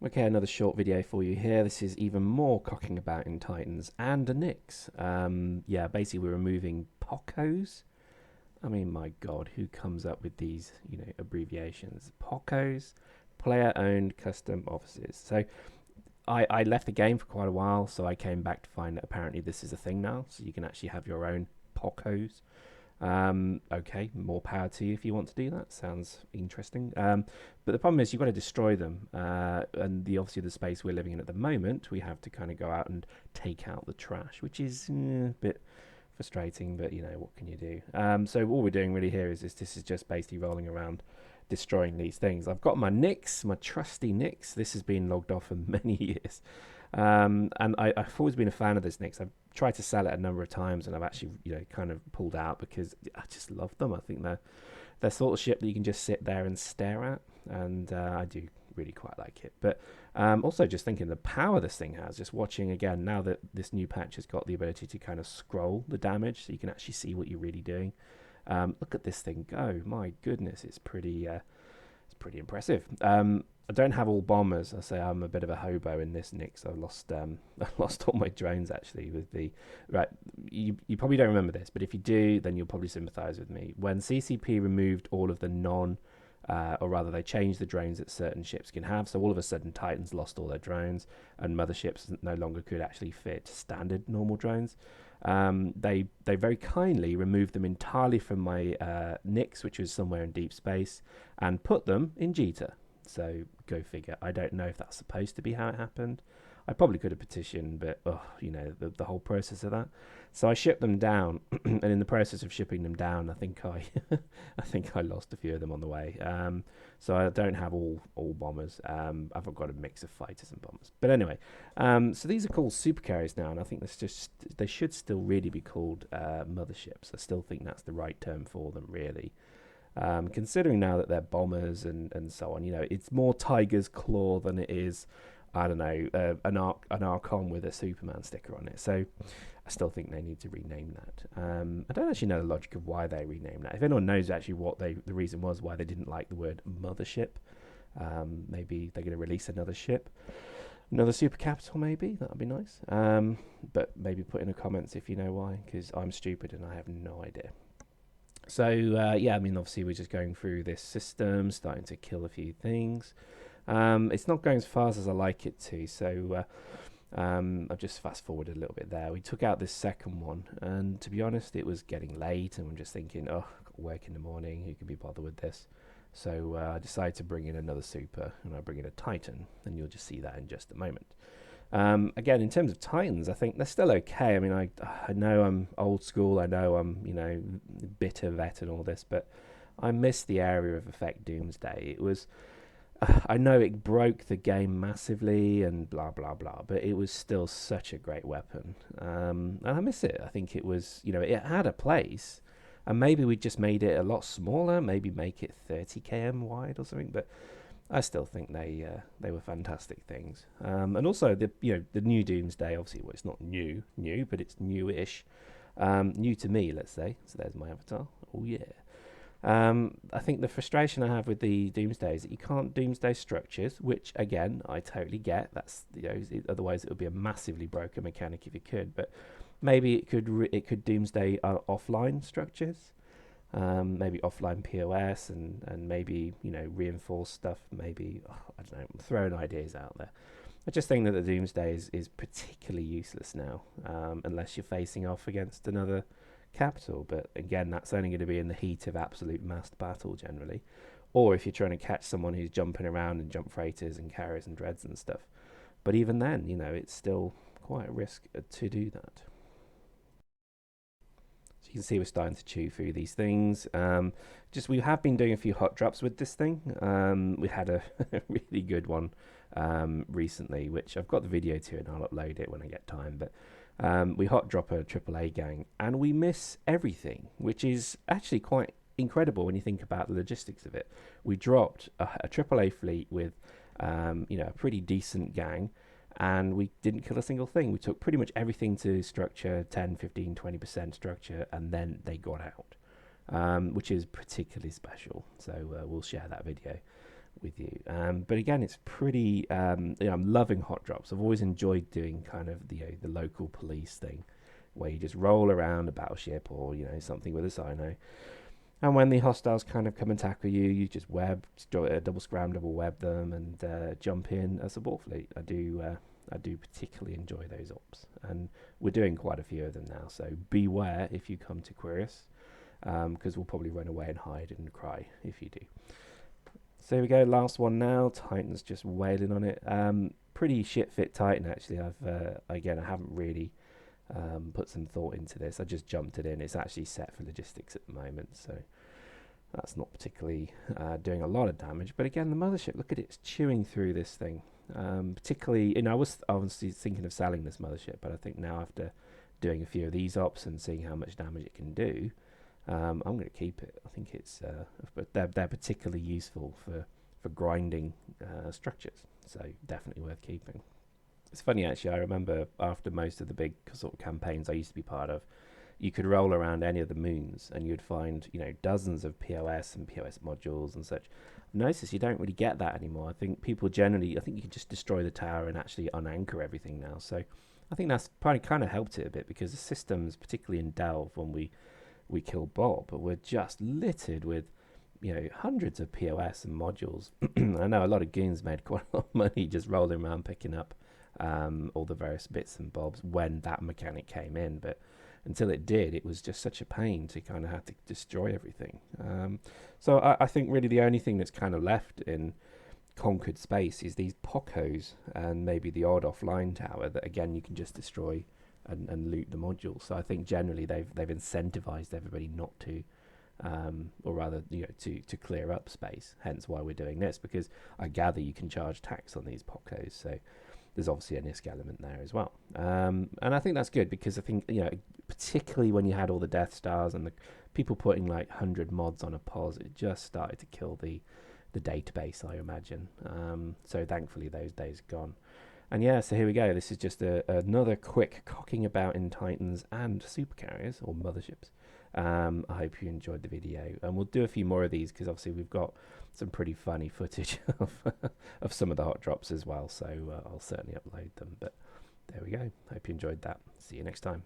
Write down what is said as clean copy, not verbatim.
Okay, another short video for you here. This is even more cocking about in Titans and a Nix. Yeah, basically we're removing POCOs. I mean, my God, who comes up with these, abbreviations? POCOs, player-owned custom offices. So I left the game for quite a while, so I came back to find that apparently this is a thing now. So you can actually have your own POCOs. Okay, more power to you if you want to do that. Sounds interesting. But the problem is you've got to destroy them. And obviously the space we're living in at the moment, we have to kind of go out and take out the trash, which is a bit frustrating, but what can you do? So all we're doing really here is this is just basically rolling around destroying these things. I've got my Nix, my trusty Nix. This has been logged off for many years. And I've always been a fan of this Nix. I've tried to sell it a number of times, and I've actually, kind of pulled out because I just love them. I think they're sort of ship that you can just sit there and stare at, and I do really quite like it. But also just thinking the power this thing has, just watching again now that this new patch has got the ability to kind of scroll the damage, so you can actually see what you're really doing. Look at this thing go! My goodness, it's pretty impressive. I don't have all bombers. I say I'm a bit of a hobo in this, Nick. So I lost I lost all my drones actually with the right. You probably don't remember this, but if you do, then you'll probably sympathise with me. When CCP removed all of the or rather they changed the drones that certain ships can have. So all of a sudden Titans lost all their drones, and motherships no longer could actually fit standard normal drones. They very kindly removed them entirely from my Nix, which was somewhere in deep space, and put them in Jita. So go figure. I don't know if that's supposed to be how it happened. I probably could have petitioned, but the whole process of that. So I shipped them down, and in the process of shipping them down, I think I think I lost a few of them on the way. So I don't have all bombers. I've got a mix of fighters and bombers. But anyway, so these are called super carriers now, and I think they should still really be called motherships. I still think that's the right term for them, really. Considering now that they're bombers and so on, it's more Tiger's Claw than it is, I don't know, an Archon with a Superman sticker on it. So I still think they need to rename that. I don't actually know the logic of why they renamed that. If anyone knows actually what the reason was why they didn't like the word mothership, maybe they're going to release another ship. Another super capital, maybe. That would be nice. But maybe put in the comments if you know why, because I'm stupid and I have no idea. So, yeah, I mean, obviously we're just going through this system, starting to kill a few things. It's not going as fast as I like it to, so I've just fast forwarded a little bit there. We took out this second one, and to be honest, it was getting late, and I'm just thinking, oh, I've got work in the morning, who can be bothered with this? So I decided to bring in another super, and I bring in a Titan, and you'll just see that in just a moment. Again, in terms of Titans, I think they're still okay. I mean, I know I'm old school. I know I'm, bitter vet and all this, but I miss the area of effect Doomsday. It was, I know it broke the game massively and blah, blah, blah, but it was still such a great weapon. And I miss it. I think it was, it had a place. And maybe we just made it a lot smaller, maybe make it 30 km wide or something, but I still think they were fantastic things, and also the new Doomsday. Obviously, well, it's not new, but it's newish, new to me, let's say. So there's my avatar. Oh yeah. I think the frustration I have with the Doomsday is that you can't Doomsday structures, which again I totally get. That's otherwise it would be a massively broken mechanic if you could. But maybe it could Doomsday offline structures. Maybe offline POS and maybe reinforce stuff. Maybe I don't know. I'm throwing ideas out there. I just think that the Doomsday is particularly useless now, unless you're facing off against another capital. But again, that's only going to be in the heat of absolute massed battle generally, or if you're trying to catch someone who's jumping around and jump freighters and carriers and dreads and stuff. But even then, it's still quite a risk to do that. So you can see we're starting to chew through these things. We have been doing a few hot drops with this thing. We had a really good one recently, which I've got the video to, and I'll upload it when I get time. But we hot drop a AAA gang, and we miss everything, which is actually quite incredible when you think about the logistics of it. We dropped a AAA fleet with a pretty decent gang, and we didn't kill a single thing. We took pretty much everything to structure, 10, 15, 20% structure, and then they got out, which is particularly special. So we'll share that video with you. But again, it's pretty. I'm loving hot drops. I've always enjoyed doing kind of the local police thing, where you just roll around a battleship or something with a cyno, and when the hostiles kind of come and tackle you, you just double scram, double web them, and jump in as a support fleet. I do particularly enjoy those ops, and we're doing quite a few of them now. So beware if you come to query us, because we'll probably run away and hide and cry if you do. So here we go, last one now. Titan's just wailing on it. Pretty shit fit Titan actually. I haven't really put some thought into this. I just jumped it in. It's actually set for logistics at the moment, so that's not particularly doing a lot of damage. But again, the mothership, look at it, it's chewing through this thing. Particularly, I was obviously thinking of selling this mothership, but I think now after doing a few of these ops and seeing how much damage it can do, I'm going to keep it. I think it's they're particularly useful for grinding structures, so definitely worth keeping. It's funny actually, I remember after most of the big sort of campaigns I used to be part of, you could roll around any of the moons and you'd find dozens of POS and POS modules and such. I've noticed you don't really get that anymore. I think people generally, I think you can just destroy the tower and actually unanchor everything now. So I think that's probably kind of helped it a bit, because the systems, particularly in Delve, when we killed Bob, were just littered with hundreds of POS and modules. I know a lot of goons made quite a lot of money just rolling around picking up all the various bits and bobs when that mechanic came in, but until it did, it was just such a pain to kind of have to destroy everything. So I think really the only thing that's kind of left in conquered space is these POCOs and maybe the odd offline tower that again you can just destroy and loot the modules. So I think generally they've incentivized everybody not to, or rather to clear up space. Hence why we're doing this, because I gather you can charge tax on these POCOs. So there's obviously a NISC element there as well. And I think that's good, because I think, particularly when you had all the Death Stars and the people putting like 100 mods on a POS, it just started to kill the database, I imagine. So thankfully those days are gone. And yeah, so here we go. This is just another quick cocking about in Titans and supercarriers, or motherships. I hope you enjoyed the video, and we'll do a few more of these, because obviously we've got some pretty funny footage of some of the hot drops as well, so I'll certainly upload them. But there we go. Hope you enjoyed that. See you next time.